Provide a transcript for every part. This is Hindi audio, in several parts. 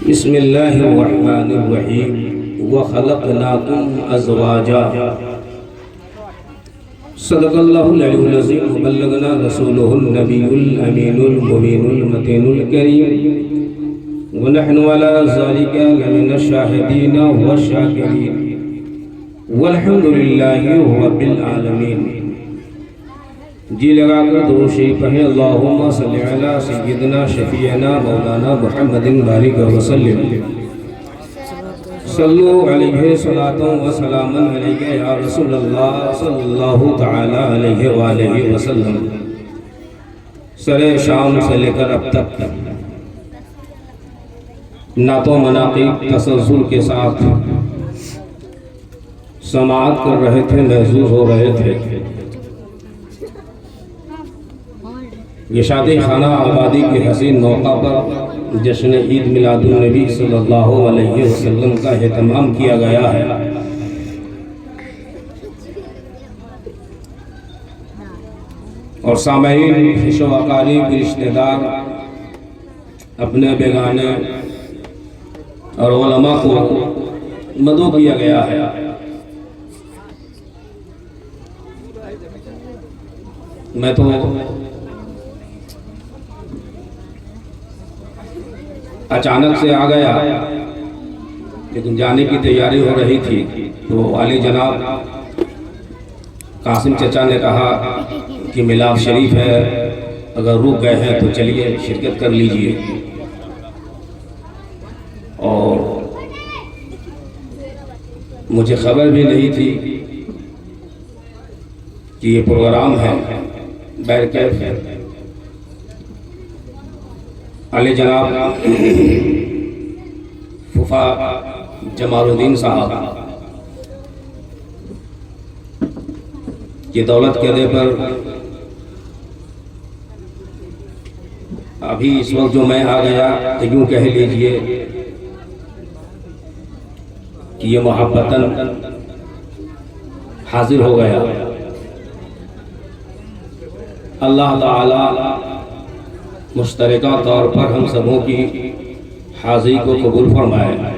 बिस्मिल्लाहिर्रहमानिर्रहीम व खलक़नाकुम अज़वाजा सदक़ल्लाहुल अलीयुल अज़ीम व बल्लगना रसूलुहुन नबियुल अमीनुल मुबीनुल मतीनुल करीम व नहनु अला ज़ालिका लमिनश शाहिदीन व शाकिरीन वल्हम्दुलिल्लाहि रब्बिल आलमीन। जी लगाकर दुरूद शरीफ पढ़े। अल्लाहुम्मा सल्लि अला सय्यिदिना शफीअना मौलाना मुहम्मदिन बारिक व सल्लिम सल्लु अलैहि सलातन व सलामन अलैका या रसूलल्लाह सल्लल्लाहु तआला अलैहि व आलिहि वसल्लम। सरे शाम से लेकर अब तक नातो मनाक़िब तसलसल के साथ समाअत कर रहे थे, महसूस हो रहे थे। ये शादी खाना आबादी के हसीन मौका पर जश्न ईद मिलादुन नबी सल्लल्लाहु अलैहि वसल्लम का एहतमाम किया गया है। और सामईन हिस्सो अकारीब रिश्तेदार अपने बेगाने और उलमा को मदऊ किया गया है। मैं तो अचानक से आ गया, लेकिन जाने की तैयारी हो रही थी तो वाली जनाब कासिम चचा ने कहा कि मिलाद शरीफ है, अगर रुक गए हैं तो चलिए शिरकत कर लीजिए। और मुझे खबर भी नहीं थी कि ये प्रोग्राम है। बैरकैफ अली जनाब फूफा जमालुद्दीन साहब की दौलत के अदे पर अभी इस वक्त जो मैं आ गया तो यूँ कह लीजिए कि ये मोहब्बतन हाजिर हो गया। अल्लाह ताला मुश्तरका तौर पर हम सबों की हाज़िरी को कबूल फरमाए।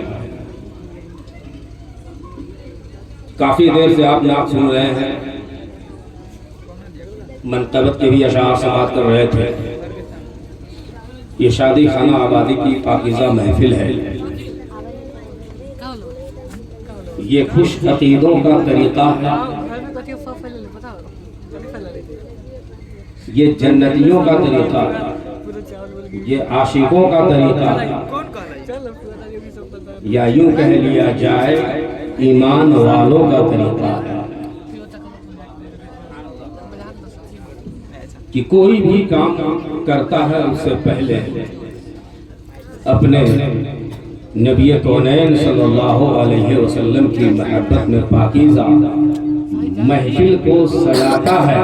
काफ़ी देर से आप नात सुन रहे हैं, मनक़बत के भी अशार समाअत कर रहे थे। ये शादी खाना आबादी की पाकीज़ा महफिल है। ये खुश अक़ीदों का तरीक़ा है, ये जन्नतियों का तरीक़ा है, ये आशिकों का तरीक़ा है, या यूं कह लिया जाए ईमान वालों का तरीक़ा है कि कोई भी काम करता है उससे पहले अपने नबी कौनैन सल्लल्लाहु अलैहि वसल्लम की मोहब्बत में पाकीज़ा महफिल को सजाता है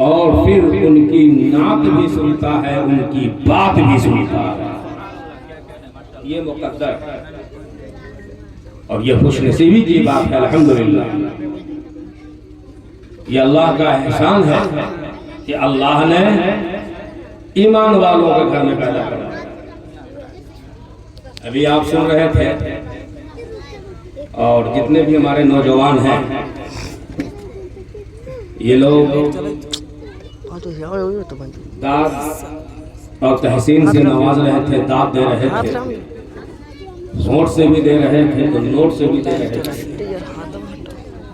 और फिर उनकी नात भी सुनता है, उनकी बात भी सुनता है। ये मुक़द्दर है और ये खुशनसीबी की बात है। अल्हम्दुलिल्लाह, ये अल्लाह का एहसान है कि अल्लाह ने ईमान वालों के घर में पैदा करा। अभी आप सुन रहे थे और जितने भी हमारे नौजवान हैं ये लोग दाद और तहसीन से नवाज रहे थे, दाद दे रहे थे, होंठ से भी दे रहे थे तो नोट से भी दे रहे थे।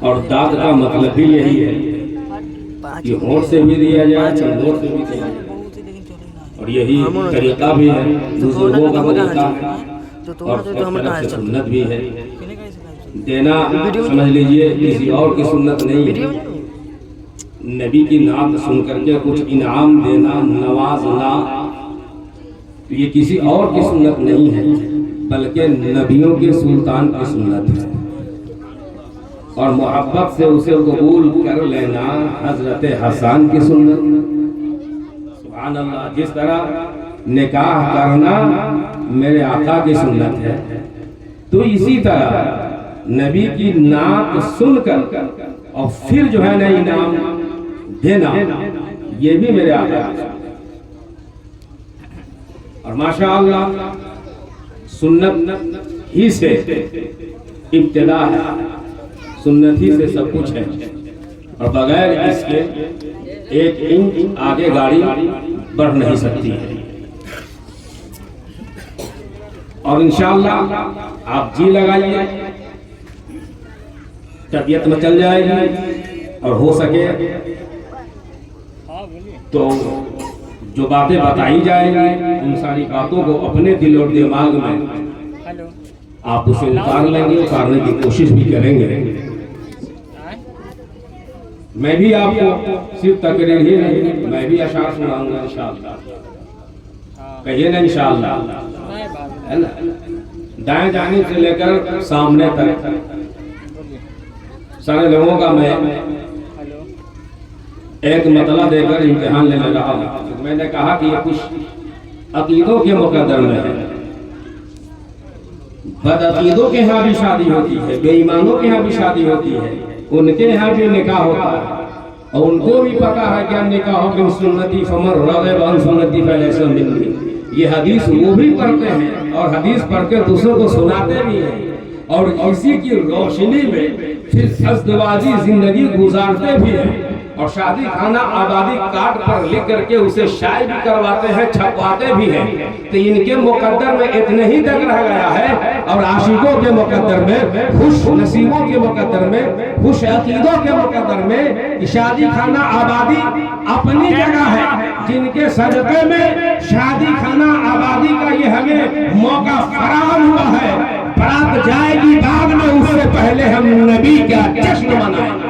और दाद का मतलब भी यही है कि होंठ से भी दिया जाए तो नोट से भी दिया जाए। और यही तरीका भी है, बुजुर्गों का तरीका और सुन्नत भी है। देना समझ लीजिए किसी और की सुन्नत नहीं है। नबी की नात सुन करके कुछ इनाम देना, नवाजना, तो ये किसी और की सुन्नत नहीं है, बल्कि नबियों के सुल्तान की सुन्नत है। और मोहब्बत से उसे कबूल कर लेना हजरत हसन की सुन्नत। सुभान अल्लाह, जिस तरह निकाह करना मेरे आका की सुन्नत है, तो इसी तरह नबी की नात सुनकर और फिर जो है ना इनाम देना, ये भी मेरे आका। और माशाअल्लाह सुन्नत ही से इब्तिदा है, सुन्नत ही से सब कुछ है, और बगैर इसके एक इंच आगे गाड़ी बढ़ नहीं सकती है। और इंशाअल्लाह आप जी लगाइए, तबीयत में चल जाएगी, और हो सके तो जो बातें बताई जाएंगी उन सारी बातों को अपने दिल और दिमाग में आप उसे उतार लेंगे, उतारने की कोशिश भी करेंगे। मैं भी आपको सिर्फ तकरीर ही नहीं, मैं भी अशार सुनाऊंगा इंशाअल्लाह। कहिए ना इंशाअल्लाह, है ना। दाएं जाने से लेकर सामने तक सारे लोगों का मैं एक मतला देकर इम्तिहान लेने रहा हूं। मैंने कहा कि ये कुछ अकीदों के मुकद्दर में है। बदअकीदों के यहाँ भी शादी होती है, बेईमानों के यहाँ भी शादी होती है, उनके यहाँ भी निकाह होता है, और उनको भी पता है क्या निकाह बिन सुन्नती फमन रग़िब अन सुन्नती फलैसा मिन्नी। ये हदीस वो भी पढ़ते हैं और हदीस पढ़कर दूसरों को सुनाते भी हैं, और इसी की रोशनी में फिर अज़दवाजी जिंदगी गुजारते भी हैं, और शादी खाना आबादी कार्ड पर लिख करके उसे शाये भी करवाते हैं, छपवाते भी हैं। तो इनके मुकद्दर में इतने ही तक रह गया है, और आशिकों के मुकद्दर में, खुश नसीबों के मुकद्दर में, खुश अकीदों के मुकद्दर में शादी खाना आबादी अपनी जगह है। जिनके सदक़े में शादी खाना आबादी का ये हमें मौका फराहम हुआ है, बारात जाएगी बाद में, उससे पहले हम नबी का जश्न मनाएंगे।